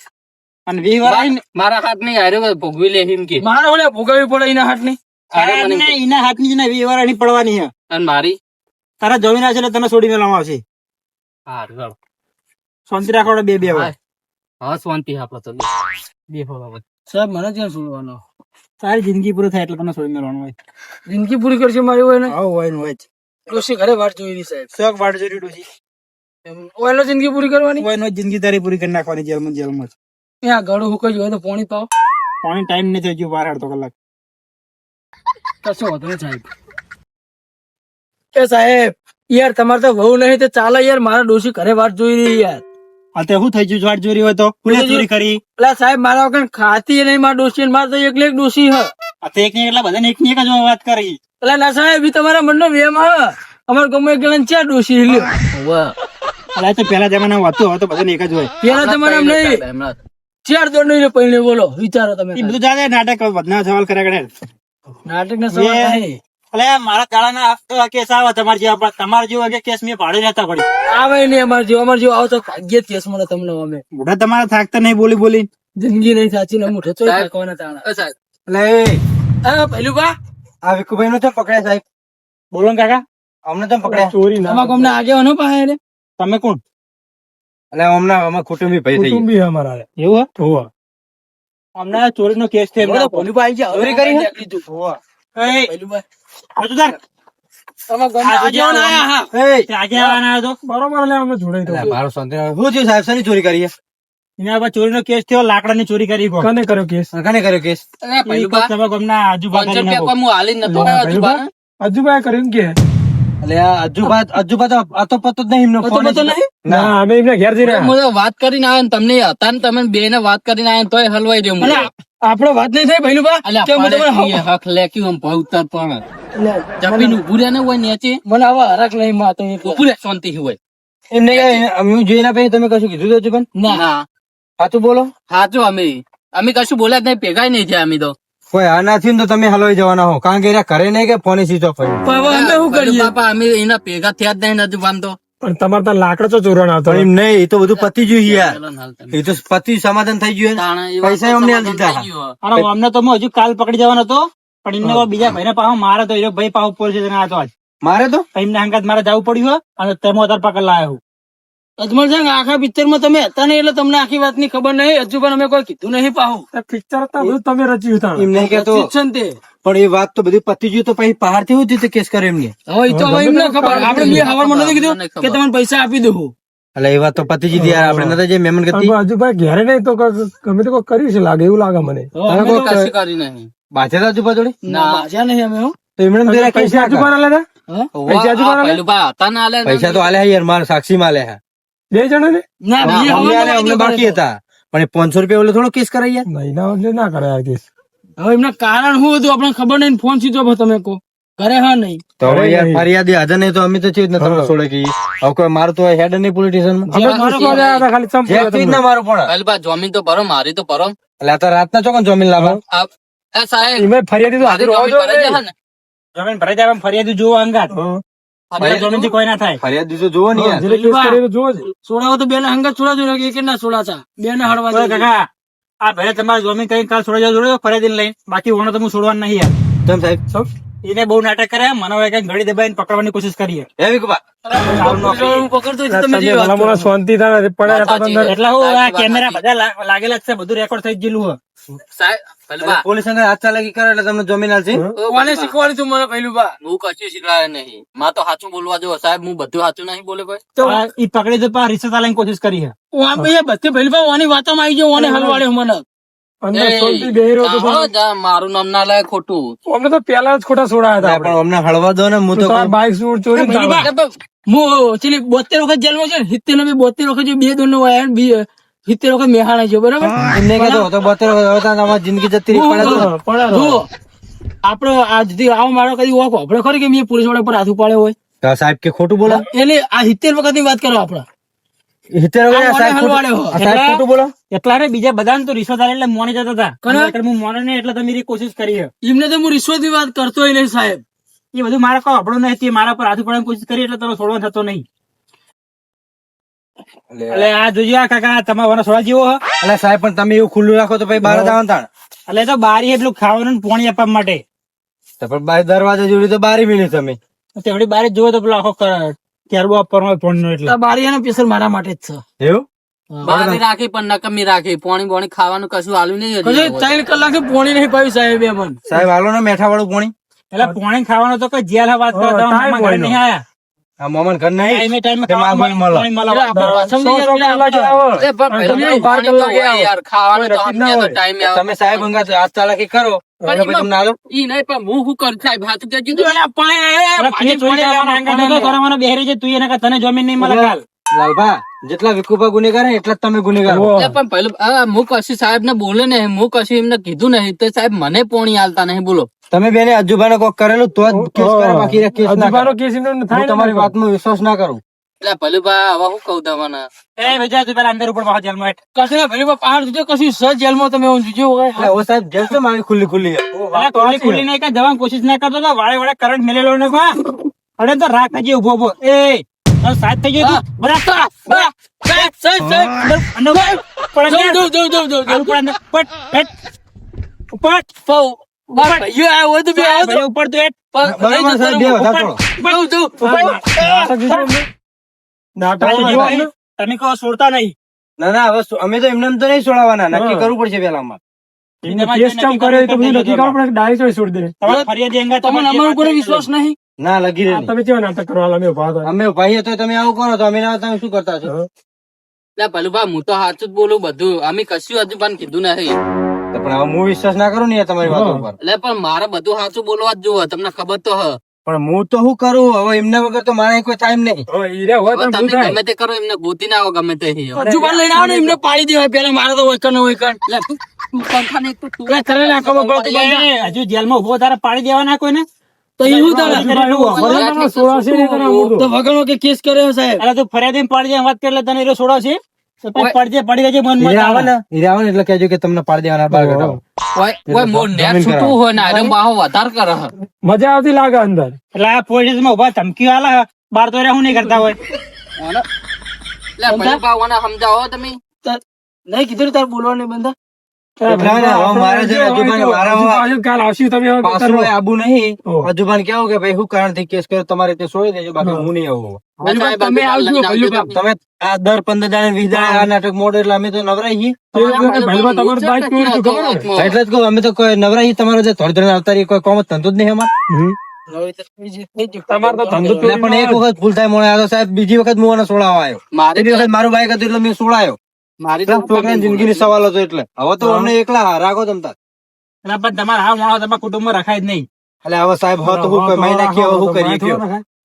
અને 20 વાર આઈને મારા હાથ નહીં હાર્યો ભોગવી લે એમ કે મારે ઓલે ભોગવવી પડે એના હાથની. એના હાથની જ ને 20 વાર આની પડવાની છે. અને મારી તારા જમીન આવશે એટલે તને છોડી મેળવવામાં આવશે. હારું ચાલો. શાંતિ રાખો બે બે વાર. હા શાંતિ આપડે તો બે ફોવા સાહેબ મને ક્યાં છોડવાનો? તારી જિંદગી પૂરી થાય એટલે તને છોડી મેળવવાનું હોય. જિંદગી પૂરી કરશે મારી હોય ને? આવું હોય ને હોય જ. ડોશી ઘરે વાત જોઈ રહી સાહેબ. શોખ વાટ જોરી ડોશી. ઓયલો જિંદગી પૂરી કરવાની? હોય ને જિંદગી તારી પૂરી કરી નાખવાની જેલમાં જેલમાં જ. ત્યાં ગળું હુકાઈ હોય તો પાણી પાવ. પાણી ટાઈમ નથી હજુ 12 અડધો કલાક. કશો વાંધો નહીં સાહેબ. એ સાહેબ યાર તમારે તો વહુ નહીં તો ચાલે યાર, મારા ડોશી ઘરે વાત જોઈ રહી યાર. આ તે શું થઈ ગયું વાટ જોરી હોય તો કોને ચોરી કરી? પેલા સાહેબ મારા વગર ખાતી નહીં મારા ડોશી, મારે તો એકલી એક ડોશી હ. આ તે એક ને એટલા બધાને એક ની એક જ વાત કરી. પેલા ના સાહેબ ઈ તમારા મનનો વેમ હ. અમાર ગમે એક જણા ચાર ડોશી લ્યો. અલા તો પેલા જમાનામાં હતું, હવે તો બધાને એક જ હોય. પેલા તમારા નહીં ચાર દોડ નહીં પૈણે બોલો વિચારો તમે. એ બધું જાતે નાટક બદના સવાલ કર્યા કરે. નાટક ના સવાલ નહીં અલે મારા ગાળાના કેસ આવે તમારે જેવા, તમારે જેવા કે કેસ મેં ભાડે રહેતા પડી આવે નહીં. અમાર જેવો આવો તો ભાગ્ય જ કેસ મળે તમને. અમે મોઢા તમારા થાકતા નહીં બોલી બોલી. જિંદગી નહીં સાચી ને મુઠે ચોઈ નાખવાના તાણા. એટલે હા પેલું બા આ વિકુભાઈ નો તો પકડ્યા સાહેબ. બોલો ને કાકા, અમને તો પકડ્યા. ચોરી અમાર ગામના આગેવાનો પાસે રે. તમે કોણ? એટલે અમારા કુટુંબી ભાઈ થઈ કુટુંબી અમારા એવું હે? અમને ચોરીનો કેસ છે. પેલું બા આવી ગયા. ચોરી કરી હે? એ પેલું બા આવતો તાર. અમાર ગામના આગેવાનો આયા હા. એ આજે આવવાના આવ્યો તો બરોબર. એટલે અમે જોડાઈ તો મારો સંતે શું થયું સાહેબ? શાની ચોરી કરી? એના પર ચોરીનો કેસ થયો, લાકડાની ચોરી કરી. કોને કર્યો કેસ? કને કર્યો કેસ? પેલું બા તમે ગામના આજુબાજુ 500 રૂપિયા હું હાલી નતો આજુબા અજુભાઈ કર્યું કે એટલે આજુબા તો આતો પતો જ નહીં એમનો ફોન જ નહીં. ના અમે એમના ઘેર જઈ રહ્યા. હું વાત કરીને આવ્યો ને તમને હતા ને તમે બે ને વાત કરીને આવ્યો તોય હલવાઈ રહ્યો હું. આપડે વાત નહીં થઈ ભાઈ બા. અલ્યા કે હું પડે તમારે ઈ હક લે કે હું ભવતર પણ જમીન ઉભું રહે ને હોય નીચે મને આવા હરખ નહીં માં તો ઉભું રહે શાંતિ હોય. એમને અમે જોઈ ના પછી તમે કશું કીધું તો પણ ના સાચું બોલો. સાચું અમે કશું બોલ્યા જ નહીં, ભેગા નહીં થયા અમે તો. કોઈ આ ના થયું તો તમે હલવાઈ જવાના હો, કારણ કે એના ઘરે નહીં કે ફોન સ્વિચ ઓફ થયું. અમે શું પેલું કરીએ? બાપા અમે એના ભેગા થયા જ નહીં નથી બાંધતો. પણ તમારે તો લાકડો તો ચોરવાનો હતો. પણ એમ નહીં, એ તો બધું પતી ગયું યાર. ચલો ને હાલ તમે. એ તો પતિ સમાધાન થઈ ગયું. તાણે એ પૈસા વાત તો અમને આલી સમાધાન દીધા. થઈ ગયું. અમને તો હજુ કાલ પકડી જવાનો હતો, પણ એમને બીજા ભાઈને પાહો મારે તો એ ભાઈ પાહો પોલીસ સ્ટેશન આવ્યો આજ. મારે તો એમને હંગાત મારે જવું પડ્યું અને તેમાં અત્યારે પકડ લાયો. અજમલ સાહેબ આખા પિક્ચર માં તમે હતા નહીં એટલે તમને આખી વાત ની ખબર નહીં. હજુ પણ અમે કોઈ કીધું નહીં પાહું. પિક્ચર હતા બધું તમે રચ્યું હતા. એમ નહીં કેતો, છે ને તે. પણ એ વાત તો બધી પતી ગયું તો પછી પહાડ થી હું રીતે કેસ કરે એમને. હવે ઈ તો હવે એમને ખબર. આપણે બે હવારમાં નથી કીધું કે તમને પૈસા આપી દઉં. એટલે એ વાત તો પતી ગઈ યાર. આપણે નતા જે મહેમાન ગતિ હજુભાઈ ઘેરે નહીં તો ગમે તો કોઈ કર્યું છે લાગે એવું લાગે મને. અમે તો કશું કર્યું નહીં. બાજે હતા આજુબા જોડે ના બાજા નહીં અમે હો. તો એમણે પૈસા આજુબાના લેતા પેલું ભાઈ હતા ના આલે પૈસા તો આલે યાર, મારા સાક્ષી માં આલે. 2 જણા ને ના બીજી હવારમાં અમને બાકી હતા, પણ એ 500 રૂપિયા ઓલો થોડો કેસ કરાય યાર. મહિના એટલે ના કરે આ કેસ. હવે એમના કારણ શું હતું આપણને ખબર નહીં. ફોન સ્વિચ ઓફ તમે કહો ઘરે હા નહીં. તો હવે યાર ફરિયાદી હાજર નહીં તો અમે તો ચીજ ને તમને છોડે કે હવે કોઈ મારું તો હેડ નહીં પોલિટિશિયન માં. અમે મારો કોલ આવ્યા હતા ખાલી ચંપા જે ચીજ ના મારું પણ પેલું ભાઈ જમીન તો ભરો, મારી તો ભરો. એટલે આ તો રાતના ચોકન જમીન લાવવા. એ સાહેબ એમાં ફરિયાદી તો હાજર હોવો જમીન ભરાઈ જોઈએ. જશે ને? જમીન ભરાઈ જાય ફરિયાદી જોવો અંગાત. જમીન થી કોઈ ના થાય. ફરિયાદી તો જોવો ને યાર. જેને કેસ કર્યો તો જોવો જ. સોડાવો તો બે ના હંગત છોડા જોઈએ એક ના સોડાતા બે ને હળવા ઓય કાકા, આ ભાઈ તમારે જમીન કઈ કાલ છોડી જજો ફરિયાદી લઈને, બાકી ઓનો તો હું છોડવાનું નહીં યાર. કેમ સાહેબ? એને બહુ નાટક કરે, મને હવે કઈ ઘડી દબાઈને પકડવાની કોશિશ કરીએ. હે વિકુબા, પકડતો જ તમે જે વાત ભલા મોણા શાંતિ થાય પડે હતા અંદર. એટલે હું આ કેમેરા બધા લાગેલા જ છે, બધું રેકોર્ડ થઈ ગયેલું હોય. સાહેબ પેલું ભાઈ પોલીસ અંદર હાથ ચાલાકી કરે એટલે તમને જમીન આલશે. કોને શીખવાડ્યું તું મને પહેલું બા? હું કશું શીખવાડે નહીં. માં તો સાચું બોલવા જો સાહેબ, હું બધું સાચું નહીં બોલે કોઈ. તો ઈ પકડી દે પણ રિસર્ચ આલવાની કોશિશ કરી છે. આ બે બધે પહેલું બા ઓની વાતોમાં આવી ગયો ઓને હલવાડ્યો મને. અંદર શાંતિ બેહી રહ્યો તો સાંભળો જા, મારું નામ ના લાય ખોટું. અમને તો પેલા જ ખોટા છોડાયા હતા પણ અમને હળવા દો ને. હું તો આપણે બાઇક સૂટ ચોરી પહેલું બા, હું ચેલી 72 વખત જેલમાં છે ને 70 ને 72 વખત જે બે દોનો વાયા 70 વખત મેહાણા છે બરાબર. એમને કહેતો હતો 72 તમારી જિંદગી જતી રહી પડે તો. જુઓ આપડે આજથી આવો મારો કદી વોક આપણે ખરી કે મેં પોલીસ વાળા પર હાથ ઉપાડ્યો હોય. તો સાહેબ કે ખોટું બોલો. એટલે આ 70 વખત ની વાત કરો આપડે. 70 વખત સાહેબ હલવાડ્યો. ખોટું- સાહેબ ખોટું બોલો. એટલા રે બીજા બધાને તો રિશ્વત આલે એટલે મોને જતા હતા. કોને? એટલે હું મોને નહીં એટલે તમે એની કોશિશ કરી છે. એમને તો હું રિશ્વત ની વાત કરતો નહીં સાહેબ. એ બધું મારા કોઈ આપણું નહીં, તે મારા પર હાથ ઉપાડવાની કોશિશ કરી એટલે તને છોડવા થતો નહીં. એટલે આ જોજો આ કાકા તમારા સોળા જેવો હ. એટલે સાહેબ પણ તમે એવું ખુલ્લું રાખો તો પછી બહાર જ આવવાનું તાણ. એટલે એ તો બારી એટલું ખાવાનું ને પાણી આપવા માટે તો પણ બાર દરવાજા જોડી તો બારી મિલી તમે. તેવડી બારી જોવો તો પેલો આખો કેરબો આપવાનો હોય પાણીનો એટલે આ બારી એનો સ્પેશિયલ મારા માટે જ છે. એવું બહારની રાખી પણ નકમી રાખી પોણી બોણી ખાવાનું કશું આલું નહીં કશું હજી. 3 કલાકે પોણી નહીં પાવી સાહેબ એ પણ. સાહેબ હાલો ને મેઠા વાળું પાણી. એટલે પાણી ખાવાનું તો કોઈ જેલ વાત કરો ટાઈમ તમારા ઘરે હોય નહીં આયા આ મોમન ઘર નહીં ટાઈમે ટાઈમે તેમાં આ ખાવાનું મળો. પાણી મળો. એટલે આપણે પાછળ નહીં સો કલાકે આવો. એ પણ પેલું પાણી તો હોય યાર, ખાવાનું તો કોઈ નક્કી ના સમજે તો હોય. time આવે. તમે સાહેબ અંગાત હાથ ચાલાકી કરો પણ એટલે પછી તમને આલો. ઈ નહીં પણ હું શું કરું સાહેબ હાથ કે કીધું એટલે પાણી અરે તું ચોરી લેવાના આંગણ તો કરવાનો બેહરી છે તું એને કે તને જમીન નહીં મળે કાલ લાલભા જેટલા વિકુભા ગુનેગાર હે એટલા જ તમે ગુનેગાર હો. એ પણ પેલું હું કશું સાહેબ ને બોલે ને હું કશું એમને કીધું નહીં તો સાહેબ મને પોણી આલતા નહીં બોલો. તમે બેને અજુબાને કોક કરેલું તો જ કેસ કરે બાકી રે કેસ ના કરે. અજુબાનો કેસ એનો થાય હું ને તમારી વાતમાં વિશ્વાસ ના કરું. એટલે પેલું બા હવે શું કહું તમને એ ભેજા તું પેલા અંદર ઉપર પાછો જેલમાં હેઠ. કશું ના ભાઈ પહાડ જોજો કશું સજ જેલમાં તમે એવું જોજો હોય. એટલે ઓ સાહેબ જેલ તો મારી ખુલ્લી ખુલ્લી હે. અરે ખુલ્લી ખુલ્લી નહીં કાંઈ જવાની કોશિશ ના કરતો તો વાળે વાળે કરંટ મેલેલો ને કો અરે તો રાખ હજી ઉભો ઉભો એ તારો સાથ થઈ ગયો તું બધા સાહેબ સાહેબ અંદર પડે જો જો જો જો જો ઉપર અંદર પટ હેઠ ઉપર પૌ ભાઈઓ આ હોય તો બે આવો તો ભાઈ ઉપર તું હેઠ બરાબર સાહેબ બે વધારે થોડો. નાટક જો અહીં તમે કહો છોડતા નહીં ના ના હવે અમે તો એમને એમ તો નહીં છોડાવવાના નક્કી કરવું પડશે પેલા અમારે. કેસ ચમ કર્યો એ તો બધું નક્કી કરવું પડે ડાયરેક્ટ છોડી દે. તમારે ફરિયાદી અંગા તમને અમારા ઉપર વિશ્વાસ નહીં. ના લગી આ રહી તમે કેવા નાટક કરવા અમે ઉભા હતા. અમે ભાઈ તો તમે આવું કરો તો અમે ના તમે શું કરતા છો? એટલે પેલું બા હું તો સાચું જ બોલું બધું અમે કશું હજુ પણ કીધું નહીં. તો પણ હવે હું વિશ્વાસ ના કરું ને યાર તમારી વાતો પર. એટલે પણ મારે બધું સાચું બોલવા જ જોવે તમને ખબર તો હ. પણ હું તો શું કરું હવે એમના વગર તો મારે કોઈ ટાઈમ નહીં. હવે ઈ રહ્યા હોય હવે તો શું તમે થાય? ગમે તે કરો એમને ગોતી ના આવો ગમે તે હજુ પણ લઈને આવો ને એમને પાડી દેવાય પેલા મારે તો વૈકણ ને વૈકણ. એટલે કરે નાખો બગડો તો બંધ. એ હજુ જેલમાં ઉભો તારે પાડી દેવાના કોઈને તો એવું તારે બરાબર, 16 ને તને આવું તો વગરનો કે કેસ કર્યો સાહેબ. અરે તું ફરિયાદી પાડી દે વાત કરે એટલે તને એ છોડો છે તો પછી પડી દેજે મન હીરે આવે મત ને હીરે આવે ને એટલે કહેજો કે તમને પાડી દેવાના બહાર કાઢો. કોઈ મોર નેટ છૂટું હોય ને આરે બાહો વધારે કરે હ. મજા આવતી લાગે અંદર. એટલે આ પોલીસ માં ઉભા ધમકી આલા બાર તો હું નહીં કરતા હોય એટલે પેલું બા ઓને સમજાવો તમે. નહીં કીધું ને તારે બોલવાનું નહીં બંધા. એટલે હવે મારે છે ને અજુબાને મારા હજુ પાછું કાલ આવશે તમે હવે પાછું કરો. કોઈ આબુ નહીં. ઓહ. અજુબાને કેવું કે ભાઈ શું કારણથી કેસ કર્યો તમારે તે છોડી દેજો બાકી હું નહીં આવું. અને સાહેબ તમે અમે આવજો, લઈને આવજો ભલું તમે. તમે આ દર 15 દાડે 20 દાડે આ નાટક મોડે એટલે અમે તો નવરાઈ છીએ. ભાઈમાં તમારું બાઈક ચોરી હતું ખબર ને? એટલે જ કહું અમે તો કોઈ નવરાઈ છીએ. તમારો જે થોડી થોડી આવતા રહી કોઈ કોમ જ ધંધો જ નહીં અમારે. તમારે તો ધંધો એટલે પણ એક વખત ભૂલ થાય મને આ તો સાહેબ બીજી વખત હું આને છોડાવવા આવ્યો. મારી પેલી વખત મારું બાઈક હતું એટલે મેં છોડાયો. મારી તો છોકરાની જિંદગીની સવાલ હતો એટલે હવે તો અમને એકલા રાખો તમ તાર. એટલે પણ તમારે આ માણસ તમારા કુટુંબમાં રખાય જ નહીં એટલે હવે સાહેબ હવે તો હું મહિના નાખીએ હવે શું કરીએ કયો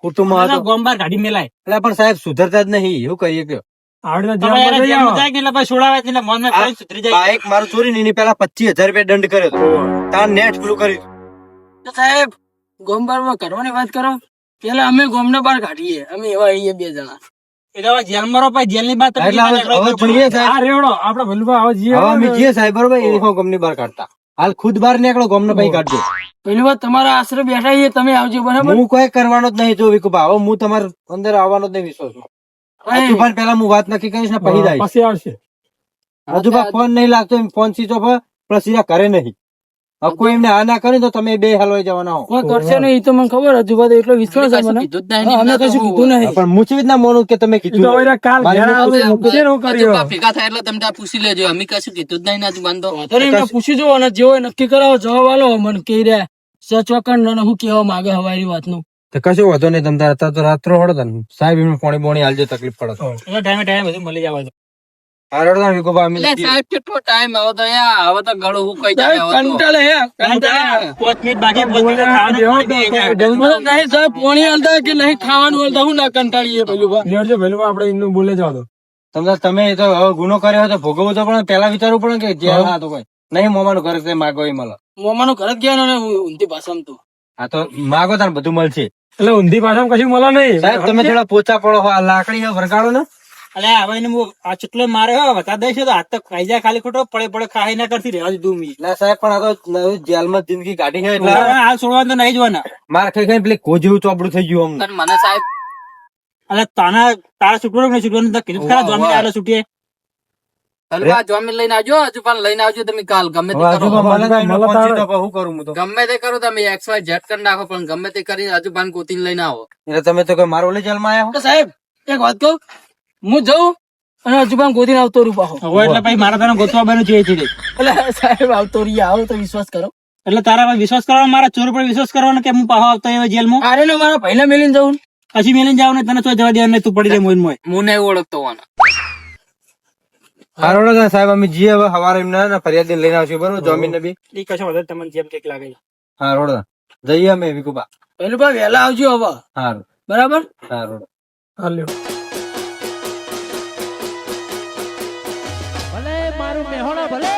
કુટુંબમાં હતો. ગોમ બહાર કાઢી મેલાય એટલે પણ સાહેબ સુધરતા જ નહીં એવું કરીએ કયો. આવડે તમે યાર જેલમાં જઈ જેલમાં આવો. જાય કે એટલે પછી છોડાવે જ નહીં, એટલે મનમાં કઈ સુધરી જાય બાઈક મારું ચોરી ની પેલા 25,000 રૂપિયા દંડ કર્યો હતો. તાર નેટ પેલું કર્યું. તો સાહેબ ગોમબારમાં કરવાની વાત કરો. પેલા અમે ગોમના બહાર કાઢીએ અમે એવા આવીએ 2 જણા. એ તો હવે જેલમાં રહો પછી જેલની બાદ તમે એટલે હવે જોઈએ સાહેબ. આ રેવડો આપડે ભલવા હવે જઈએ હવે અમે જઈએ સાહેબ બરોબર યુનિફોર્મ ગમની બહાર કાઢતા. હાલ ખુદ બહાર નીકળો ગમને ભાઈ કાઢજો. પેલી વાત તમારા આશરે બેઠા છીએ તમે આવજો બરાબર. હું કોઈ કરવાનો જ નહીં જો વિકુભા હવે હું તમારા અંદર આવવાનો જ નહીં વિશ્વાસ. અજુભાઈ પેલા હું વાત નક્કી કરીશ ને પછી જાય. પછી આવશે. અજુભા ફોન નહીં લાગતો એમ ફોન સ્વિચ ઓફ પ્લસ સીધા કરે નહીં. હવે કોઈ એમને આ ના કરે તો તમે બે હલવાઈ જવાના હો. કોઈ કરશે નહીં એ તો મને ખબર હજુ બધું એટલો વિશ્વાસ છે મને. કીધું જ નહીં હા, અમે એમને તો કશું હું- કીધું નહીં. પણ હું કેવી રીતના માનું કે તમે ઈ તો કીધું. હવે કાલ મારી ઘેર આવે, બધું મૂકશે ને હું કર્યું. બધું ભેગા થાય એટલે તમે ત્યાં પૂછી લેજો અમે કશું કીધું જ નહીં નાજુ બાંધો. વાંધો નહીં, એમને પૂછી જુઓ અને જેવો એ નક્કી કરાવો જવાબ આલો મને કહી રહ્યા સચોકન અને હું કેવા માંગે હવારી વાતનું. તો કશું વાંધો નહીં તમ તારે અત્યારે તો રાત્રો હળો તને સાહેબ એમને પાણી બોણી હાલજો તકલીફ પડે તો. ટાઈમે ટાઈમે બધું મળી જવા દો. હા રડો ના વિકુભા અમે એટલે સાહેબ કેટલો ટાઈમ હવે તો યાર હવે તો ગળું હું કઈ જાય હવે તો. કંટાળે હે કંટાળે. 5 મિનિટ બાકી 5 મિનિટ ખાવાનું પાણી દે જાય. મને નહીં સાહેબ પોણી હાલતા કે નહીં ખાવાનું હાલતા હું ના કંટાળીએ પેલું બા. લેવડજો ભલવા આપણે એમનું બોલે જવા દો. તમે તો હવે ગુનો કર્યો હોય તો ભોગવવું તો પણ પેલા વિચારવું પડે કે જે હા તો કોઈ નહીં મોમાનું ઘર છે માગો એ મળે. મોમાનું ઘર જ ગયા ને ઊંધી ભાષામાં તો. હા તો માગો તાર બધું મળશે. એટલે ઊંધી ભાષામાં કશું મળે નહીં. સાહેબ તમે થોડા પોચા પડો આ લાકડી વરગાડો ને. અલે હવે એને હું આ ચૂટલો મારે હો બતા દઈશ તો હાથ તો ખાઈ જાય ખાલી ખોટો પડે પડે ખાઈ ના કરતી રહેવા દીધું મી. એટલે સાહેબ પણ આ તો નવી જેલમાં જિંદગી કાઢી છે એટલે હાલ છોડવાનું તો નહીં જોવાના. માર ખાઈ ખાઈ પેલી કોજવું ચોપડું થઈ ગયું અમને. પણ મને સાહેબ એટલે તારા છૂટવાનું નહીં છૂટવાનું તો કીધું ખરા જામીન આલે છૂટીએ. હલવા જામીન લઈને આવજો, હજુ પણ લઈને આવજો તમે કાલ ગમે તે હવે કરો. હજુ પણ મને તો એનો મને ફોન તારે- સીધો પણ હું કરું હું તો ગમે તે કરો તમે XY Z કરી નાખો, પણ ગમે તે કરી હજુ પણ ગોતીને લઈને આવો. એટલે તમે તો કોઈ મારો ઓલી જેલમાં આયા હો? તો સાહેબ એક વાત કહું, હું જઉં અને હજુ પણ ગોતીને આવતો રહ્યું પાછો. હવે એટલે પછી મારા તને ગોતવા બન્યું જોઈએ છે. એટલે સાહેબ આવતો રહી, આવો તો વિશ્વાસ કરો. એટલે તારા પર વિશ્વાસ કરવાનો, મારા ચોર પર વિશ્વાસ કરવાનો કે હું પાછો આવતો હોય જેલમાં અરે ને મારા ભાઈને મેલીને જવું. પછી મેલીને જાવ ને તને તો જવા દેવાનું નહીં, તું પડી જાય મોઈન મોય. હું નહીં ઓળખતો હોવાનો. હારો ને સાહેબ અમે જીએ હવે સવારે એમને ફરિયાદ લઈને આવશું બરોબર જામીન ને બી. એ કશો વધારે તમને જેમ ઠીક લાગે છે. હા રોડ જઈએ અમે વિકુબા. પેલું ભાઈ વહેલા આવજો હવે, હારું બરાબર? હા રોડ હાલ્યો ભલે મારું મેહોણા ભલે